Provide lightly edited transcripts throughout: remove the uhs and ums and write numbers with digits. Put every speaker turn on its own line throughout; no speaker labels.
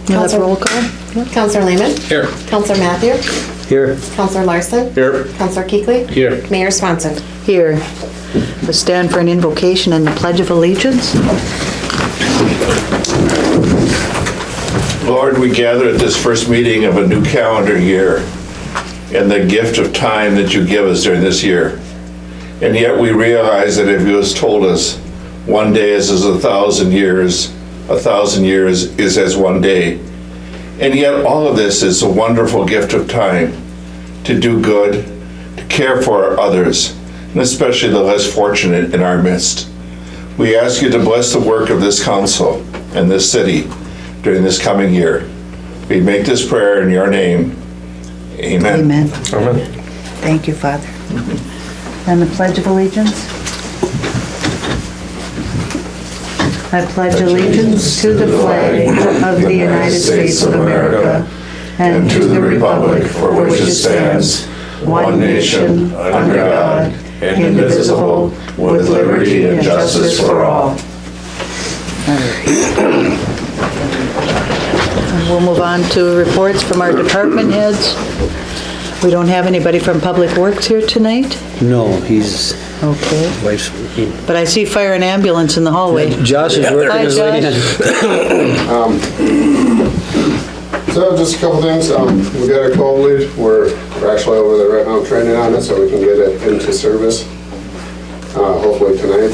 You'll have roll call?
Counselor Lehman?
Here.
Counselor Matthew?
Here.
Counselor Larson?
Here.
Counselor Kuechly?
Here.
Mayor Swanson?
Here. We'll stand for an invocation and the Pledge of Allegiance.
Lord, we gather at this first meeting of a new calendar year and the gift of time that you give us during this year. And yet we realize that if you has told us one day is as 1,000 years, 1,000 years is as one day. And yet all of this is a wonderful gift of time to do good, to care for others, and especially the less fortunate in our midst. We ask you to bless the work of this council and this city during this coming year. We make this prayer in your name. Amen.
Amen.
Amen.
Thank you, Father. And the Pledge of Allegiance. I pledge allegiance to the flag of the United States of America and to the republic for which it stands, one nation, under God, indivisible, with liberty and justice for all. And we'll move on to reports from our department heads. We don't have anybody from Public Works here tonight?
No, he's,
Okay.
wife's,
But I see fire and ambulance in the hallway.
Josh is working
Hi,
his way in.
Josh.
So just a couple things, we got our cold lead, we're actually over there right now training on it so we can get it into service. Hopefully tonight,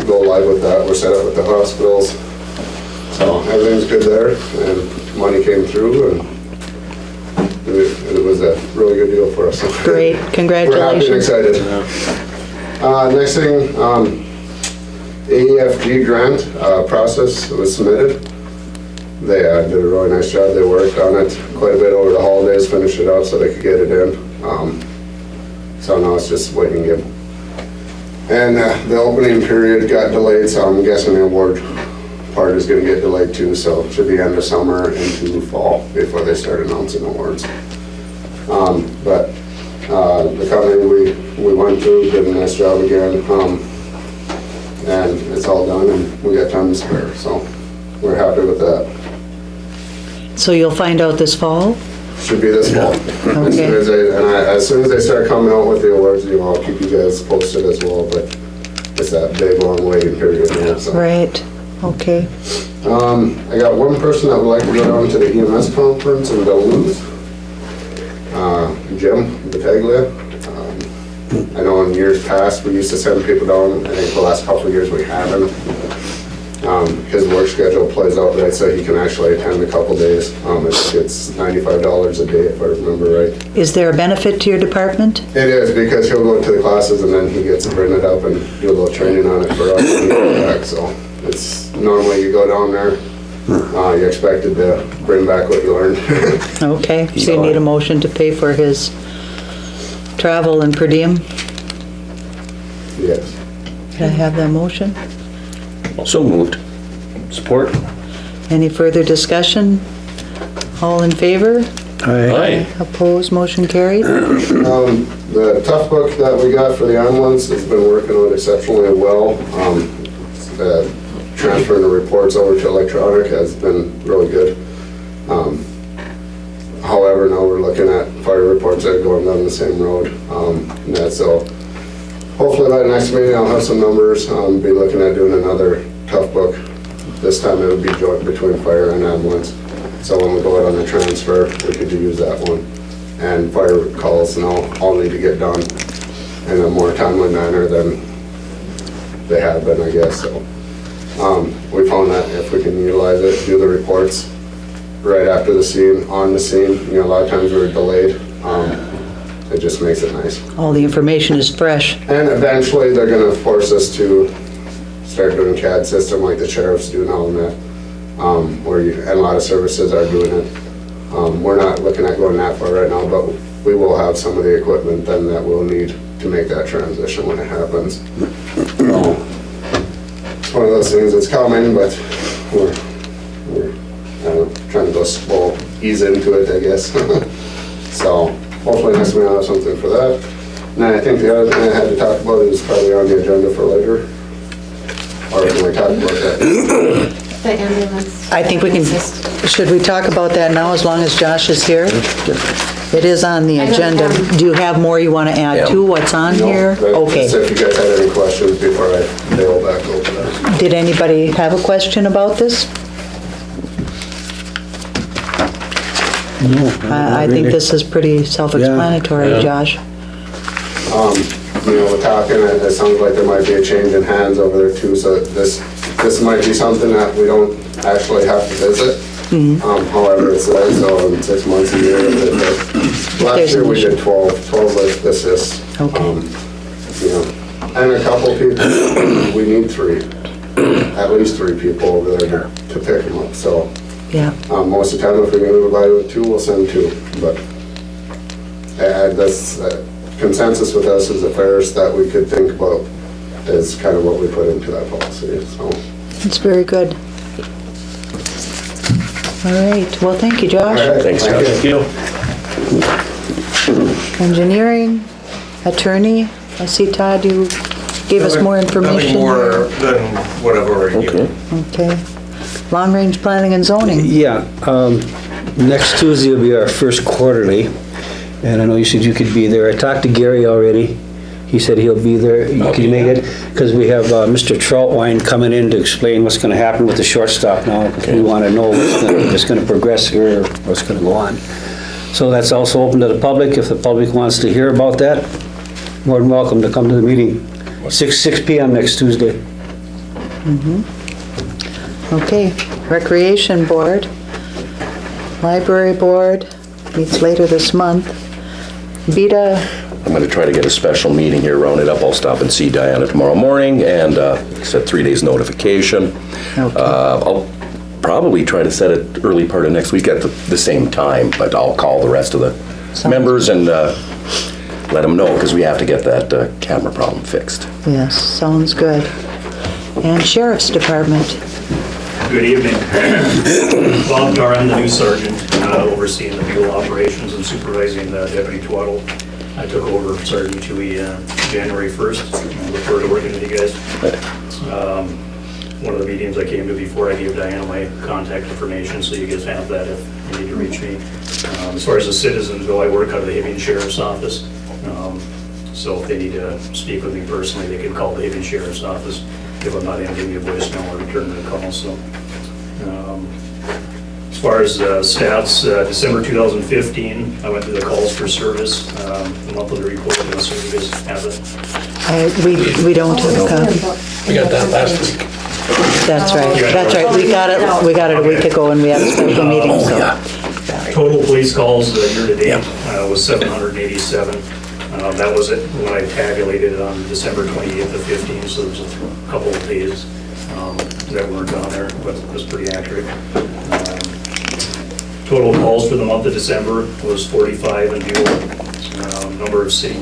go live with that, we're set up with the hospitals. So everything's good there and money came through and it was a really good deal for us.
Great,
We're happy and
congratulations.
excited. Next thing, AEFG grant process was submitted. They did a really nice job. They worked on it quite a bit over the holidays, finished it up so they could get it in. So now it's just waiting game. And the opening period got delayed, so I'm guessing the award part is going to get delayed too. So it should be end of summer into fall before they start announcing awards. But the company we went through did a nice job again. And it's all done and we got time to spare. So we're happy with that.
So you'll find out this fall?
Should be this fall.
Okay.
As soon as they start coming out with the awards, I'll keep you guys posted as well, but it's that big long waiting period now, so.
Right, okay.
I got one person that would like to go down to the EMS conference in Duluth. Jim Battaglia. I know in years past, we used to send people down. I think the last couple of years we haven't. His work schedule plays out right so he can actually attend a couple days. It's $95 a day if I remember right.
Is there a benefit to your department?
It is because he'll go to the classes and then he gets to bring it up and do a little training on it for us when he comes back. So it's normally you go down there, you're expected to bring back what you learned.
Okay, so you need a motion to pay for his travel and per diem?
Yes.
Can I have that motion?
So moved. Support.
Any further discussion? All in favor?
Aye.
Opposed, motion carried?
The tough book that we got for the ambulance has been working out exceptionally well. Transferring the reports over to electronic has been really good. However, now we're looking at fire reports that are going down the same road. So hopefully by the next meeting I'll have some numbers. Be looking at doing another tough book. This time it would be joint between fire and ambulance. So when we go out on the transfer, we could use that one. And fire calls now all need to get done in a more timely manner than they have been, I guess. So we found that if we can utilize it, do the reports right after the scene, on the scene. A lot of times we're delayed. It just makes it nice.
All the information is fresh.
And eventually they're going to force us to start doing CAD system like the sheriffs do now and that, and a lot of services are doing it. We're not looking at going that far right now, but we will have some of the equipment then that we'll need to make that transition when it happens. So, it's one of those things that's coming, but we're trying to go slow, ease into it, I guess. So hopefully next week I'll have something for that. And then I think the other thing I had to talk about is probably on the agenda for later. Or can we talk about that?
The ambulance
I think we can, should we talk about that now as long as Josh is here? It is on the agenda. Do you have more you want to add to what's on here?
No,
Okay.
just if you guys had any questions before I bail back over that.
Did anybody have a question about this? I think this is pretty self-explanatory,
Yeah.
Josh.
We're talking, and it sounds like there might be a change in hands over there too, so this might be something that we don't actually have to visit. However, it's there, so in 6 months, a year. Last year, we did 12 with this.
Okay.
And a couple people, we need 3, at least 3 people over there to pick them up, so.
Yeah.
Most of the time, if we can move by with 2, we'll send 2, but this consensus with us is the fairest that we could think about is kind of what we put into that policy, so.
It's very good. All right, well, thank you, Josh.
All right,
Thanks,
thank
Josh.
you.
Engineering, attorney, I see Todd, you gave us more information.
Nothing more than what I've already given.
Okay.
Okay. Long-range planning and zoning.
Yeah, next Tuesday will be our first quarterly, and I know you said you could be there. I talked to Gary already. He said he'll be there. Can you make it? Because we have Mr. Troutwine coming in to explain what's going to happen with the shortstop now. We want to know if it's going to progress here or what's going to go on. So that's also open to the public. If the public wants to hear about that, more than welcome to come to the meeting. 6 p.m. next Tuesday.
Okay, Recreation Board, Library Board meets later this month. Beta,
I'm going to try to get a special meeting here, round it up. I'll stop and see Diana tomorrow morning and set 3 days notification.
Okay.
I'll probably try to set it early part of next week at the same time, but I'll call the rest of the members and let them know because we have to get that camera problem fixed.
yes, sounds good. And Sheriff's Department.
Good evening. Bob Doran, the new sergeant, overseeing the Buhl operations and supervising Deputy Twaddle. I took over for Sergeant Tui January 1st. I look forward to working with you guys. One of the meetings I came to before, I gave Diana my contact information, so you guys have that if you need to reach me. As far as the citizens go, I work out of the Hibbing Sheriff's Office. So if they need to speak with me personally, they can call the Hibbing Sheriff's Office. If I'm not in, give me a voicemail or return the call. So, as far as stats, December 2015, I went through the calls for service, the monthly report, so you guys have it.
We don't have a copy.
We got that last week.
That's right, we got it a week ago and we had a special meeting, so.
Total police calls year to date was 787. That was it when I tabulated it on December 28th of 15, so there's a couple of days that weren't on there, but it was pretty accurate. Total calls for the month of December was 45 in Buhl. Number of city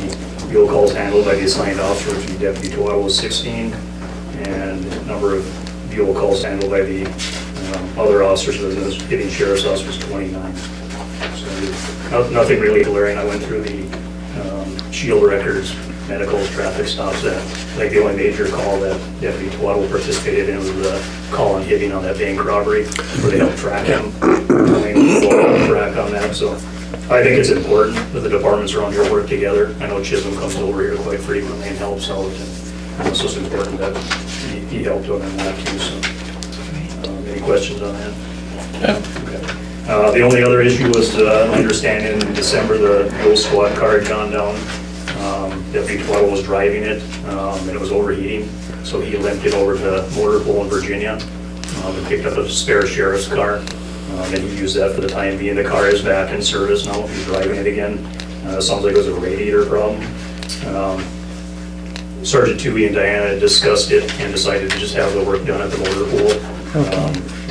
Buhl calls handled by the assigned officer, which would be Deputy Twaddle, was 16, and number of Buhl calls handled by the other officers within the Hibbing Sheriff's Office was 29. So nothing really glaring. I went through the shield records, medicals, traffic stops. I think the only major call that Deputy Twaddle participated in was the call on Hibbing on that bank robbery, where they helped track him. Track on that. So I think it's important that the departments around here work together. I know Chisholm comes over here quite frequently and helps out, and so it's important that he helped on that too. So, any questions on that?
Yeah.
Okay. The only other issue was, my understanding, in December, the Buhl squad car had gone down. Deputy Twaddle was driving it, and it was overheating, so he limped it over to Motor Pool in Virginia and picked up a spare sheriff's car, and he used that for the time being. The car is back in service now. He's driving it again. Sounds like it was a radiator problem. Sergeant Tui and Diana had discussed it and decided to just have the work done at the Motor Pool.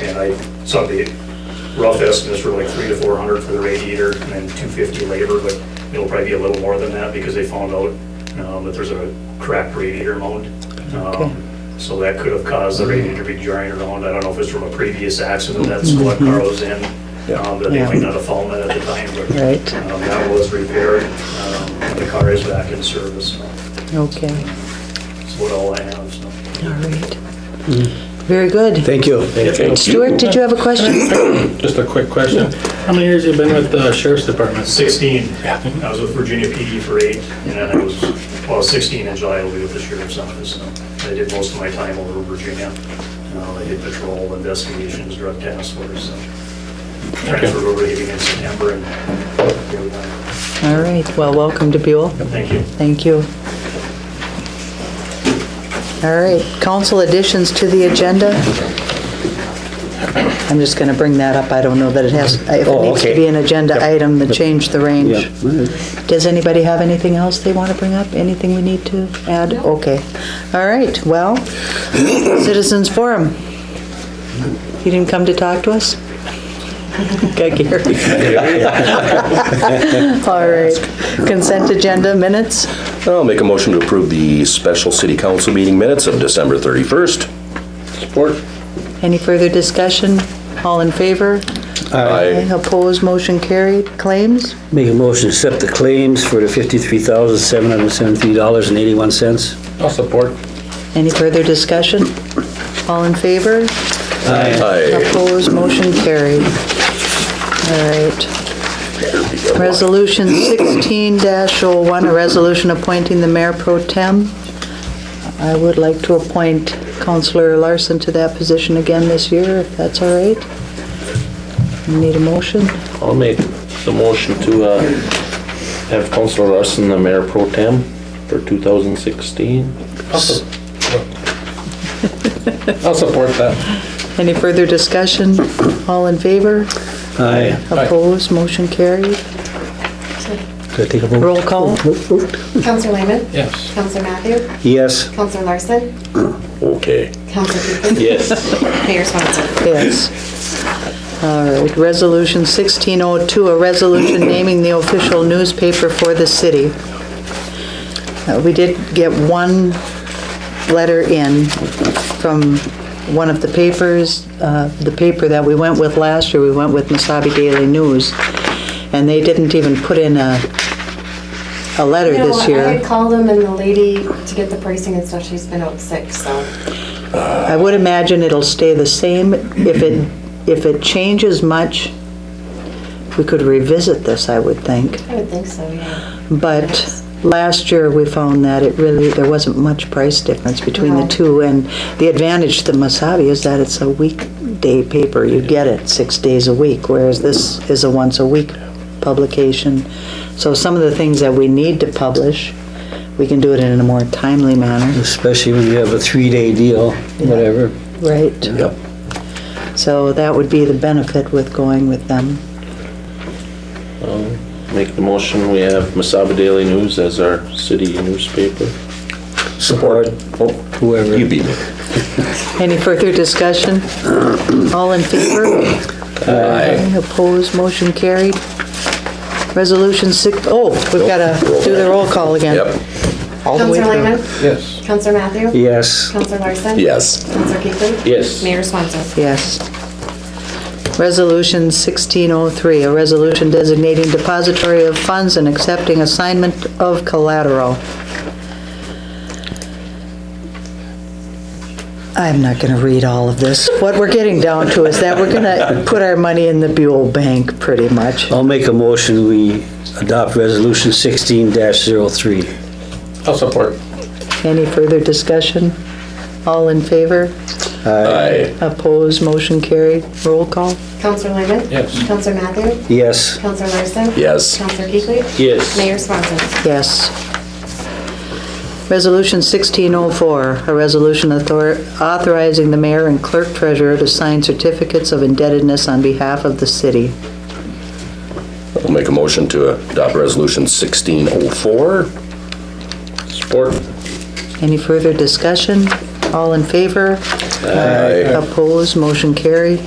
And I saw the rough estimates were like $300 to $400 for the radiator and then $250 labor, but it'll probably be a little more than that because they found out that there's a cracked radiator mount. So that could have caused the radiator to be jarring around. I don't know if it's from a previous accident that squad car was in, that they might not have found that at the time, but that was repaired. And the car is back in service. So
Okay,
that's what all I have. So.
all right. Very good.
Thank you.
Stuart, did you have a question?
Just a quick question. How many years have you been with the Sheriff's Department?
16. I was with Virginia PD for 8, and then I was, 16 in July, I'll be with the Sheriff's Office. So I did most of my time over in Virginia. I did patrol, investigations, drug task force, so transferred over to Haiti in September, and here we are.
All right, well, welcome to Buhl.
Thank you.
Thank you. All right, council additions to the agenda. I'm just going to bring that up. I don't know that it has, if it needs to be an agenda item, to change the range.
Yeah.
Does anybody have anything else they want to bring up? Anything we need to add? Okay. All right, well, citizens forum. You didn't come to talk to us? Okay, Gary. All right, consent agenda minutes.
I'll make a motion to approve the special city council meeting minutes of December 31st.
Support.
Any further discussion? All in favor?
Aye.
Opposed, motion carried. Claims?
Make a motion to accept the claims for the $53,773.81.
I'll support.
Any further discussion? All in favor?
Aye.
Opposed, motion carried. All right. Resolution 16-01, a resolution appointing the mayor pro tem. I would like to appoint Councilor Larson to that position again this year, if that's all right. Need a motion?
I'll make the motion to have Councilor Larson the mayor pro tem for 2016.
I'll support that.
Any further discussion? All in favor?
Aye.
Opposed, motion carried.
Could I take a vote?
Roll call.
Counselor Lehman?
Yes.
Counselor Matthew?
Yes.
Counselor Larson?
Okay.
Counselor Peterson?
Yes.
Mayor Swanson?
Yes. All right, Resolution 1602, a resolution naming the official newspaper for the city. We did get one letter in from one of the papers, the paper that we went with last year. We went with Mesabi Daily News, and they didn't even put in a letter this year.
I had called them, and the lady, to get the pricing and stuff, she's been out sick, so.
I would imagine it'll stay the same. If it changes much, we could revisit this, I would think.
I would think so, yeah.
But last year, we found that there wasn't much price difference between the two. And the advantage to Mesabi is that it's a weekday paper. You get it 6 days a week, whereas this is a once-a-week publication. So some of the things that we need to publish, we can do it in a more timely manner.
Especially when you have a 3-day deal, whatever.
Right.
Yep.
So that would be the benefit with going with them.
Make the motion, we have Mesabi Daily News as our city newspaper.
Support.
Oh,
Whoever.
you beat me.
Any further discussion? All in favor?
Aye.
Opposed, motion carried. Resolution 6, we've got to do the roll call again.
Yep.
All the way
Counselor
through.
Lehman?
Yes.
Counselor Matthew?
Yes.
Counselor Larson?
Yes.
Counselor Keithley?
Yes.
Mayor Swanson?
Yes. Resolution 1603, a resolution designating depository of funds and accepting assignment of collateral. I'm not going to read all of this. What we're getting down to is that we're going to put our money in the Buhl Bank, pretty much.
I'll make a motion, we adopt resolution 16-03.
I'll support.
Any further discussion? All in favor?
Aye.
Opposed, motion carried. Roll call?
Counselor Lehman?
Yes.
Counselor Matthew?
Yes.
Counselor Larson?
Yes.
Counselor Keithley?
Yes.
Mayor Swanson?
Yes. Resolution 1604, a resolution authorizing the mayor and clerk treasurer to sign certificates of indebtedness on behalf of the city.
I'll make a motion to adopt resolution 1604.
Support.
Any further discussion? All in favor?
Aye.
Opposed, motion carried.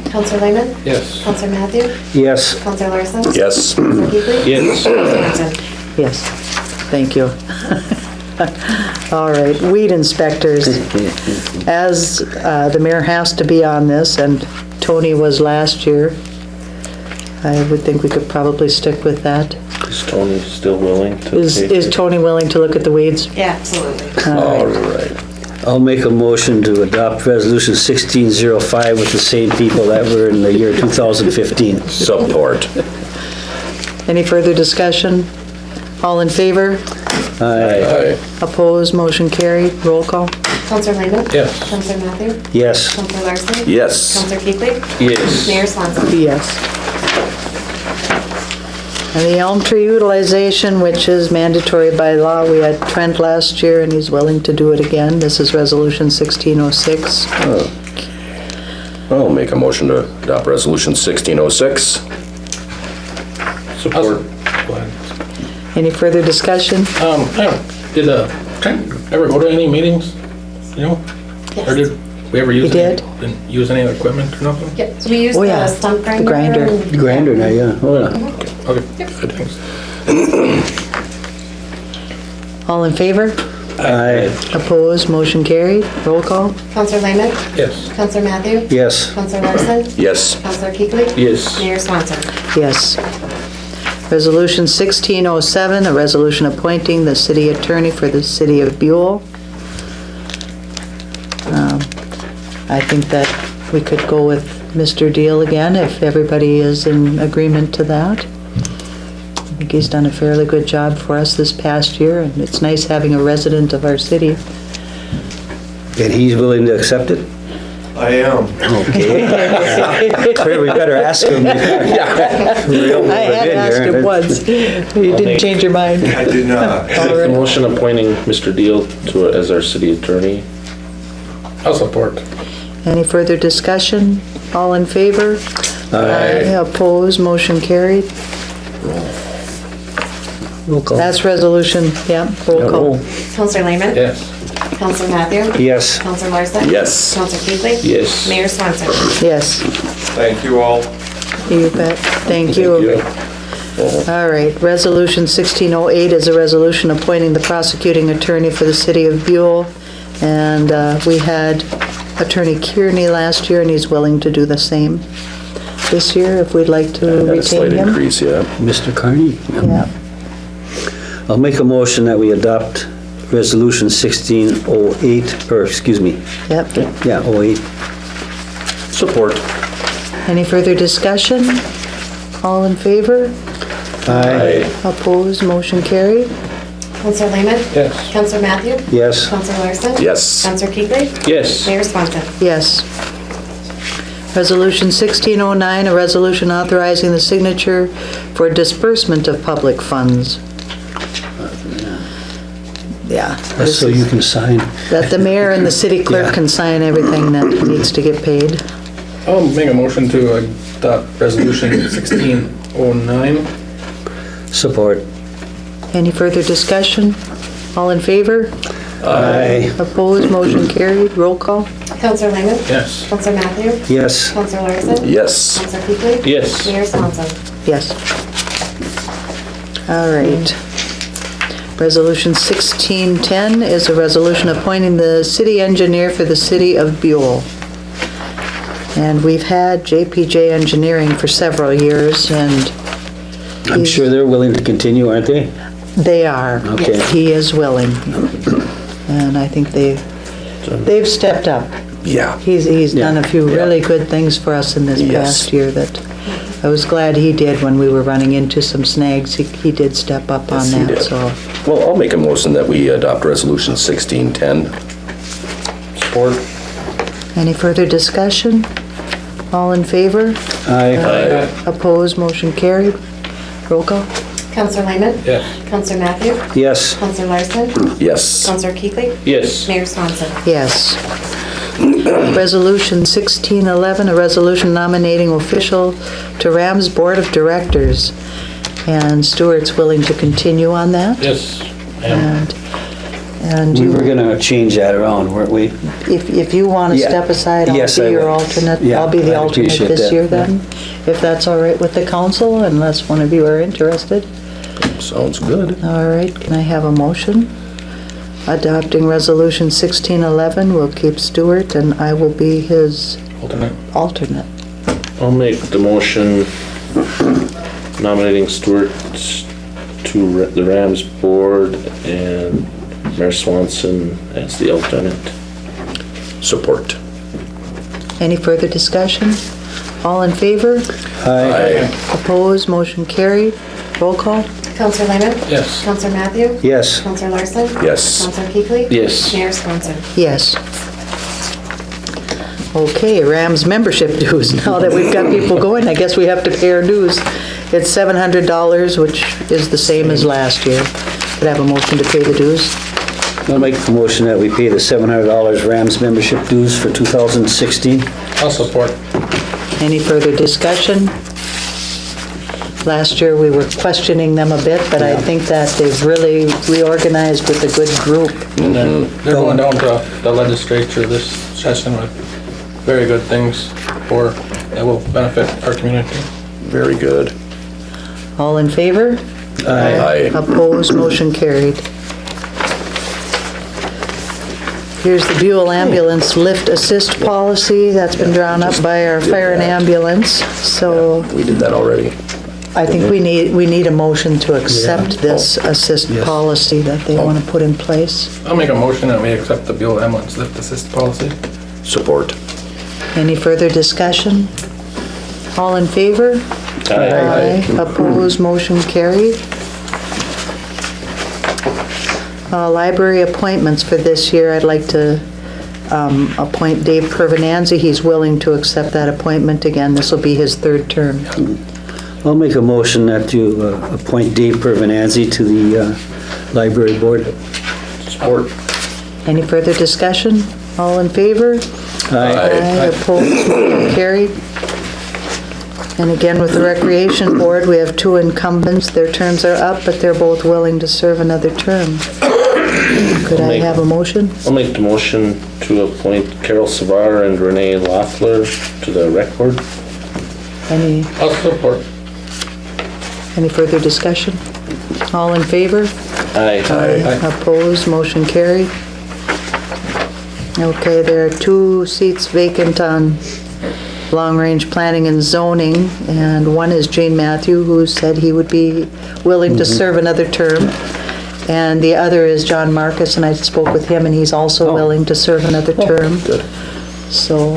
Counselor Lehman?
Yes.
Counselor Matthew?
Yes.
Counselor Larson?
Yes.
Counselor Keithley?
Yes.
Mayor Swanson?
Yes, thank you. All right, weed inspectors. As the mayor has to be on this, and Tony was last year, I would think we could probably stick with that.
Is Tony still willing to take
Is
it?
Tony willing to look at the weeds?
Yeah, absolutely.
All right.
I'll make a motion to adopt Resolution 1605 with the same people that were in the year 2015.
Support.
Any further discussion? All in favor?
Aye.
Opposed, motion carried. Roll call.
Counselor Lehman?
Yes.
Counselor Matthew?
Yes.
Counselor Larson?
Yes.
Counselor Keithley?
Yes.
Mayor Swanson?
Yes. And the elm tree utilization, which is mandatory by law, we had Trent last year and he's willing to do it again. This is Resolution 1606.
I'll make a motion to adopt Resolution 1606.
Support.
Go ahead.
Any further discussion?
Did Trent ever go to any meetings, you know? Or
Yes.
did we ever use
He
any?
did.
Didn't use any other equipment or nothing?
Yep, so we used
Oh, yeah,
the stump grinder.
the grinder.
and-
Grander now, yeah. Oh, yeah.
Okay, good, thanks.
All in favor?
Aye.
Opposed, motion carried. Roll call.
Counselor Lehman?
Yes.
Counselor Matthew?
Yes.
Counselor Larson?
Yes.
Counselor Keithley?
Yes.
Mayor Swanson?
Yes. Resolution 1607, a resolution appointing the city attorney for the city of Buhl. I think that we could go with Mr. Deal again if everybody is in agreement to that. I think he's done a fairly good job for us this past year, and it's nice having a resident of our city.
And he's willing to accept it?
I am.
We better ask him.
I had asked him once. You didn't change your mind.
I did not.
The motion appointing Mr. Deal to, as our city attorney.
I'll support.
Any further discussion? All in favor? Aye. Opposed, motion carried.
Roll call.
That's resolution, yeah, roll call.
Counselor Lehman?
Yes.
Counselor Matthew?
Yes.
Counselor Larson?
Yes.
Counselor Keithley?
Yes.
Mayor Swanson?
Yes,
Thank you all.
you bet. Thank you. All right, resolution 1608 is a resolution appointing the prosecuting attorney for the city of Buhl. And we had Attorney Kearney last year, and he's willing to do the same this year, if we'd like to
Had a
retain
slight
him.
increase, yeah.
Mr. Carney?
Yeah,
I'll make a motion that we adopt Resolution 1608, or excuse me,
yep.
yeah, 08.
Support.
Any further discussion? All in favor?
Aye.
Opposed, motion carried.
Counselor Lehman?
Yes.
Counselor Matthew?
Yes.
Counselor Larson?
Yes.
Counselor Keithley?
Yes.
Mayor Swanson?
Yes. Resolution 1609, a resolution authorizing the signature for disbursement of public funds. Yeah.
That's so you can sign.
That the mayor and the city clerk
Yeah.
can sign everything that needs to get paid.
I'll make a motion to adopt resolution 1609.
Support.
Any further discussion? All in favor?
Aye.
Opposed, motion carried. Roll call.
Counselor Lehman?
Yes.
Counselor Matthew?
Yes.
Counselor Larson?
Yes.
Counselor Keithley?
Yes.
Mayor Swanson?
Yes. All right. Resolution 1610 is a resolution appointing the city engineer for the city of Buhl. And we've had JPJ Engineering for several years, and
I'm sure they're willing to continue, aren't they?
they are.
Okay.
He is willing. And I think they've stepped up.
Yeah.
He's done a few
Yeah.
really good things for us in this
Yes.
past year that I was glad he did when we were running into some snags. He did step up on
Yes, he
that,
did.
so.
Well, I'll make a motion that we adopt resolution 1610.
Support.
Any further discussion? All in favor?
Aye.
Opposed, motion carried. Roll call?
Counselor Lehman?
Yes.
Counselor Matthew?
Yes.
Counselor Larson?
Yes.
Counselor Keithley?
Yes.
Mayor Swanson?
Yes. Resolution 1611, a resolution nominating official to Ram's Board of Directors. And Stuart's willing to continue on that.
Yes. I am.
And
We
you,
were gonna change that around, weren't we?
if you want to
Yeah.
step aside, I'll
Yes,
be
I
your
will.
alternate.
Yeah,
I'll be the
I'd
alternate
appreciate
this
that.
year then, if that's all right with the council, unless one of you are interested.
Sounds good.
All right, can I have a motion? Adopting Resolution 1611, we'll keep Stuart, and I will be his
Alternate.
alternate.
I'll make the motion nominating Stuart to the Rams board and Mayor Swanson as the alternate.
Support.
Any further discussion? All in favor?
Aye.
Opposed, motion carried. Roll call?
Counselor Lehman?
Yes.
Counselor Matthew?
Yes.
Counselor Larson?
Yes.
Counselor Keithley?
Yes.
Mayor Swanson?
Yes. Okay, Rams membership dues. Now that we've got people going, I guess we have to pay our dues. It's $700, which is the same as last year. Could I have a motion to pay the dues?
I'll make the motion that we pay the $700 Rams membership dues for 2016.
I'll support.
Any further discussion? Last year, we were questioning them a bit, but I think that they've really reorganized with a good group.
And then they're going down to the legislature this session with very good things that will benefit our community.
Very good.
All in favor?
Aye.
Opposed, motion carried. Here's the Buhl Ambulance Lift Assist Policy that's been drawn up by our fire and ambulance. So
We did that already.
I think we need a motion to accept this assist policy that they want to put in place.
I'll make a motion that we accept the Buhl Ambulance Lift Assist Policy.
Support.
Any further discussion? All in favor?
Aye.
Opposed, motion carried. Library appointments for this year, I'd like to appoint Dave Pervenanzi. He's willing to accept that appointment again. This will be his third term.
I'll make a motion that you appoint Dave Pervenanzi to the library board.
Support.
Any further discussion? All in favor?
Aye.
Opposed, motion carried. And again, with the Recreation Board, we have two incumbents. Their terms are up, but they're both willing to serve another term. Could I have a motion?
I'll make the motion to appoint Carol Savar and Renee Loeffler to the rec board.
Any
I'll support.
further discussion? All in favor?
Aye.
Opposed, motion carried. Okay, there are two seats vacant on long-range planning and zoning, and one is Jane Matthew, who said he would be willing to serve another term, and the other is John Marcus, and I spoke with him, and he's also willing to serve another term.
Good.
So,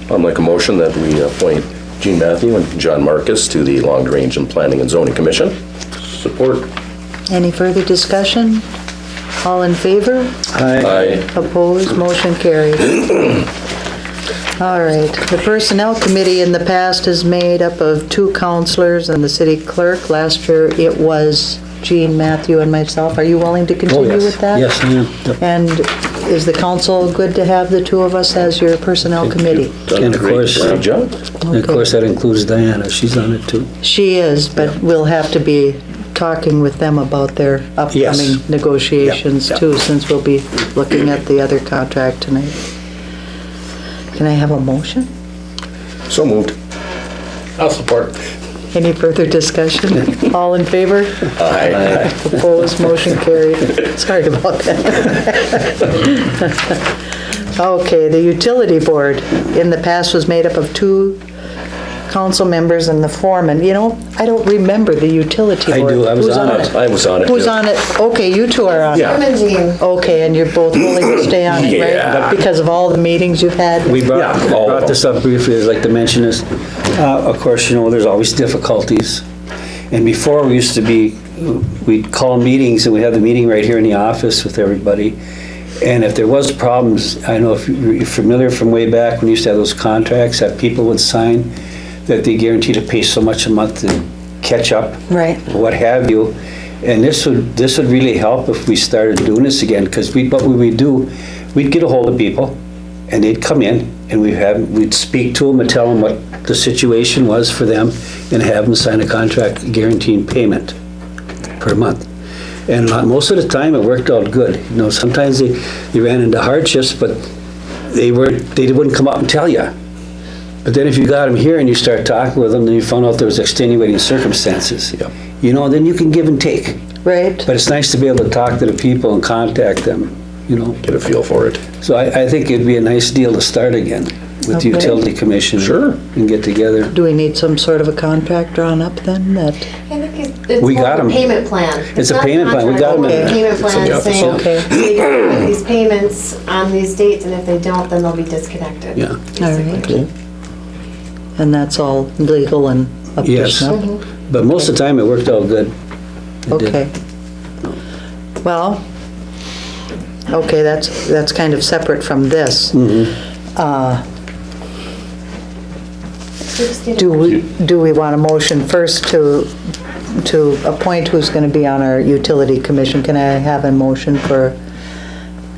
I'll make a motion that we appoint Gene Matthew and John Marcus to the Long Range and Planning and Zoning Commission.
Support.
any further discussion? All in favor?
Aye.
Opposed, motion carried. All right, the Personnel Committee in the past is made up of two counselors and the city clerk. Last year, it was Jean, Matthew, and myself. Are you willing to continue with that?
Yes, I am. Yep.
And is the council good to have the two of us as your Personnel Committee?
Done
And
a
of
great
course-
job.
Job.
And of course, that includes Diana. She's on it too.
She is, but we'll have to be talking with them about their upcoming
Yes.
negotiations
Yep.
too, since we'll be looking at the other contract tonight. Can I have a motion?
So moved.
I'll support.
Any further discussion? All in favor?
Aye.
Opposed, motion carried. Sorry about that. Okay, the Utility Board in the past was made up of two council members and the foreman. You know, I don't remember the Utility
I
Board.
do. I was
Who's
on it.
I was on it.
Who's
too.
on it? Okay, you two are on it.
Yeah.
Chairman Jean.
Okay, and you're both willing to stay on it, right?
Yeah.
Because of all the meetings you've had?
We brought,
Yeah, all of
brought
them.
this up briefly, I'd like to mention this. Of course, you know, there's always difficulties. And before, we used to be, we'd call meetings, and we have the meeting right here in the office with everybody. And if there was problems, I know if you're familiar from way back, when we used to have those contracts that people would sign, that they guaranteed to pay so much a month to catch up.
Right.
What have you. And this would really help if we started doing this again, because what we would do, we'd get a hold of people, and they'd come in, and we'd speak to them and tell them what the situation was for them, and have them sign a contract guaranteeing payment per month. And most of the time, it worked out good. You know, sometimes they ran into hardships, but they wouldn't come up and tell you. But then if you got them here and you start talking with them, then you found out there was extenuating circumstances.
Yeah.
You know, then you can give and take.
Right.
But it's nice to be able to talk to the people and contact them, you know.
Get a feel for it.
So I think it'd be a nice deal to start again with the
Okay.
Utility Commission.
Sure.
And get together.
Do we need some sort of a contract drawn up then that,
I think it's
We
more
got
of a
'em.
payment plan.
It's a
not
payment plan. We
contract,
got 'em in
it's a
there.
Payment
It's
plan
in the
saying,
episode.
they make these payments on these dates, and if they don't, then they'll be disconnected.
Yeah.
All right. And that's all legal and up to
Yes.
snuff?
But most of the time, it worked out good. It did.
Okay. Well, okay, that's kind of separate from this. Do we want a motion first to appoint who's going to be on our utility commission? Can I have a motion for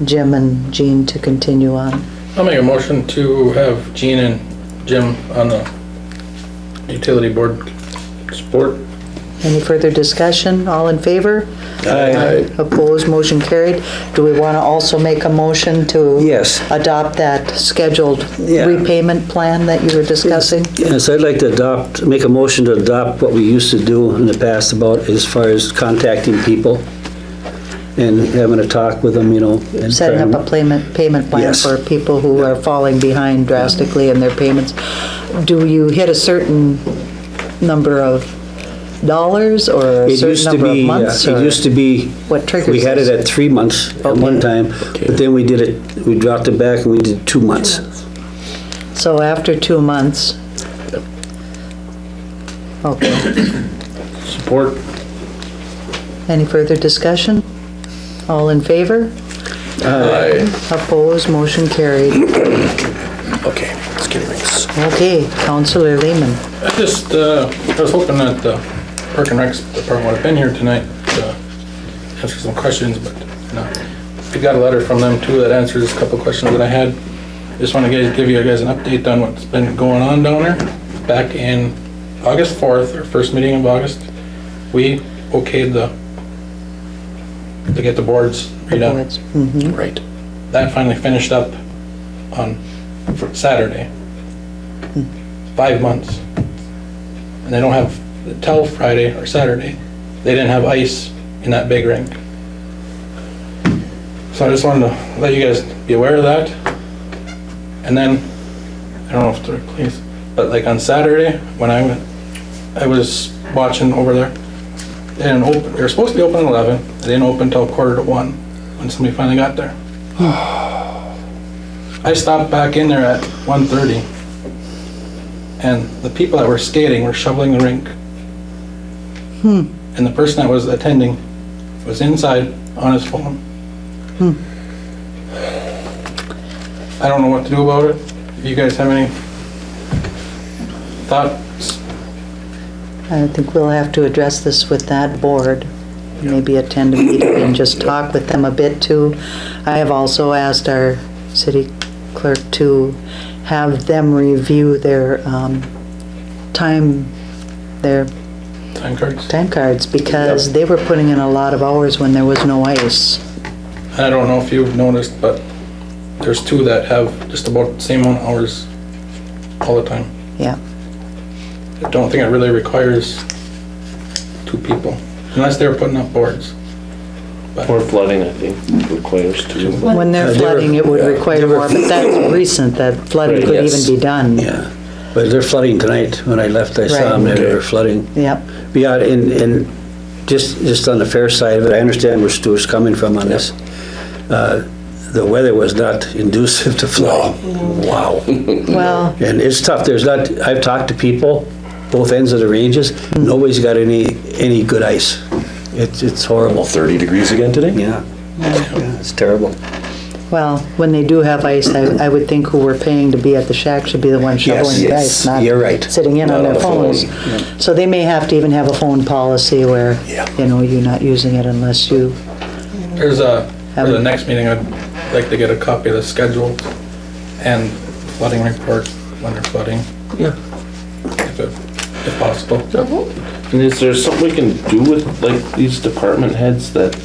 Jim and Jean to continue on?
I'll make a motion to have Gene and Jim on the utility board.
Support.
Any further discussion? All in favor?
Aye.
Opposed, motion carried. Do we want to also make a motion to
Yes.
adopt that scheduled
Yeah.
repayment plan that you were discussing?
Yes, I'd like to make a motion to adopt what we used to do in the past about as far as contacting people and having a talk with them, you know. And
Setting up
trying-
a payment plan
Yes.
for people who are falling behind drastically in their payments. Do you hit a certain number of dollars or a
It
certain
used to
number of
be,
months?
it
or
used to be,
What triggers
we had it
this?
at 3 months at one
Okay.
time, but then we did it, we dropped it back and we did 2 months.
So after 2 months? Okay.
Support.
Any further discussion? All in favor?
Aye.
Opposed, motion carried.
Okay, let's get this.
Okay, Counselor Lehman.
I was hoping that the Park and Rec Department would have been here tonight to answer some questions, but no. We got a letter from them too that answers a couple of questions that I had. Just want to give you guys an update on what's been going on down there. Back in August 4th, our first meeting of August, we okayed to get the boards redone.
Mhm.
Right.
That finally finished up on Saturday. 5 months. And they don't have, till Friday or Saturday, they didn't have ice in that big rink. So I just wanted to let you guys be aware of that. And then, I don't know if to replace, but like on Saturday, when I was watching over there, they didn't open, they were supposed to be open at 11, they didn't open until 1:45 when somebody finally got there. I stopped back in there at 1:30, and the people that were skating were shoveling the rink. And the person that was attending was inside on his phone. I don't know what to do about it. If you guys have any thoughts?
I think we'll have to address this with that board. Maybe attend a meeting and just talk with them a bit too. I have also asked our city clerk to have them review their time
Time cards?
because they were putting in a lot of hours when there was no ice.
I don't know if you've noticed, but there's two that have just about the same amount of hours all the time.
Yeah.
I don't think it really requires 2 people, unless they're putting up boards.
Or flooding, I think, requires 2.
When they're
They were-
flooding, it would
yeah,
require
they were-
more, but that's recent, that flooding
Right,
could
yes.
even be done.
Yeah, but they're flooding tonight. When I left, I saw them,
Right.
they were flooding.
Yep.
Yeah, and just on the fair side of it, I understand where Stuart's coming from on this. The weather was not conducive to flooding.
Wow.
Well,
And it's tough. I've talked to people, both ends of the ranges. Nobody's got any good ice. It's horrible.
30 degrees again today?
Yeah. Yeah, it's terrible.
well, when they do have ice, I would think who we're paying to be at the shack should be the one shoveling the
yes,
ice,
you're right.
not sitting in on
Not
their
on the
phones.
phone.
So they may have to even have a phone policy where,
Yeah.
you're not using it unless you,
For the next meeting, I'd like to get a copy of the schedule and flooding report when they're flooding.
Yeah.
If possible.
And is there something we can do with, like, these department heads that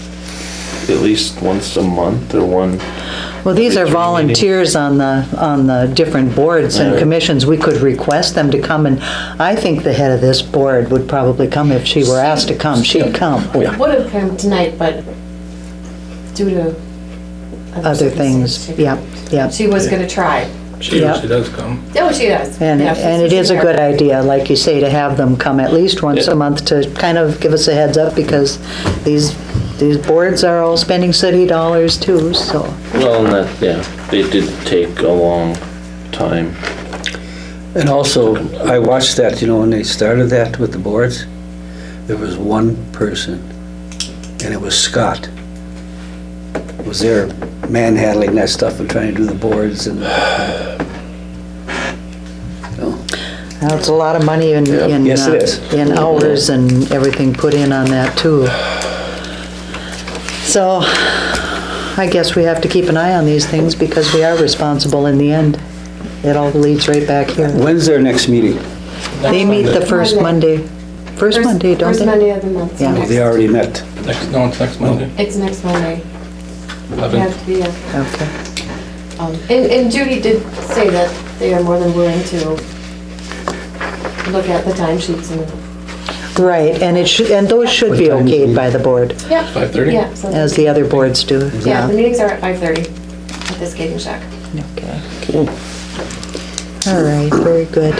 at least once a month or one?
well, these are
Every 3
volunteers on the different boards and
Right.
commissions. We could request them to come, and I think the head of this board would probably come if she were asked to come, she'd come.
Oh, yeah.
Would have come tonight, but due to
Other things,
circumstances, she
yeah,
couldn't.
yeah.
She was gonna try.
She
Yeah.
usually does come.
Oh, she does.
And,
Yeah, she's
and it is a
there.
good idea, like you say, to have them come at least once a month to kind of give us a heads up, because these boards are all spending city dollars too, so.
Well, and that, yeah, they did take a long time.
And also, I watched that, when they started that with the boards, there was one person, and it was Scott. Was there manhandling that stuff and trying to do the boards and.
Now, it's a lot of money in,
Yes, it is.
in hours and everything put in on that too. So, I guess we have to keep an eye on these things because we are responsible in the end. It all leads right back here.
When's their next meeting?
They meet the first Monday. First Monday, don't
First
they?
Monday of the month. so
Yeah.
next-
They already met.
It's next Monday.
It's next Monday. You
11th.
have to be,
Okay.
and Judy did say that they are more than willing to look at the timesheets and,
Right, and those should be
What time is
okayed
it?
by the board,
5:30?
yeah. So
as the other boards do.
Yeah, the meetings are at 5:30 at the skating shack.
Okay. All right, very good.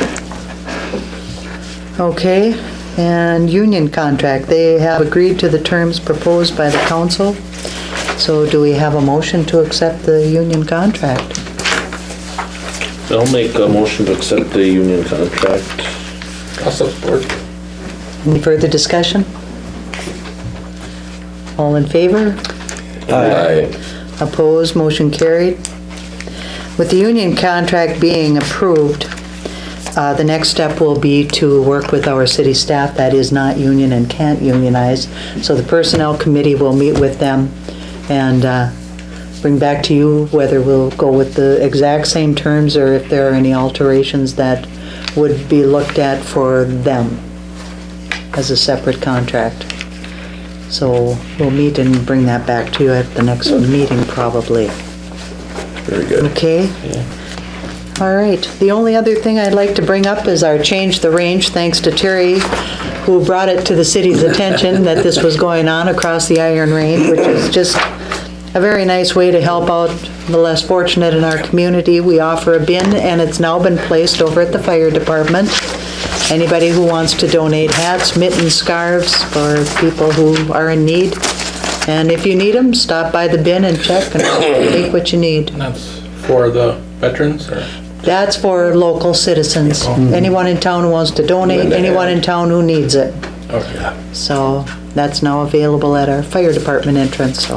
Okay, and union contract, they have agreed to the terms proposed by the council. So do we have a motion to accept the union contract?
I'll make a motion to accept the union contract.
I'll support.
Any further discussion? All in favor?
Aye.
Opposed, motion carried. With the union contract being approved, the next step will be to work with our city staff that is not union and can't unionize. So the personnel committee will meet with them and bring back to you whether we'll go with the exact same terms or if there are any alterations that would be looked at for them as a separate contract. So we'll meet and bring that back to you at the next meeting probably.
Very good.
Okay? All right. The only other thing I'd like to bring up is our change the range, thanks to Terry, who brought it to the city's attention that this was going on across the Iron Range, which is just a very nice way to help out the less fortunate in our community. We offer a bin, and it's now been placed over at the fire department. Anybody who wants to donate hats, mittens, scarves for people who are in need. And if you need them, stop by the bin and check and take what you need.
And that's for the veterans, or?
That's for local citizens. Anyone in town who wants to donate, anyone in town who needs it.
Okay.
So that's now available at our fire department entrance, so,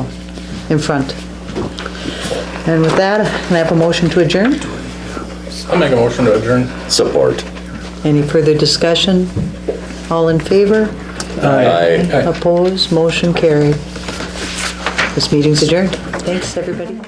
in front. And with that, can I have a motion to adjourn?
I'll make a motion to adjourn.
Support.
Any further discussion? All in favor?
Aye.
Opposed? Motion carried. This meeting's adjourned. Thanks, everybody.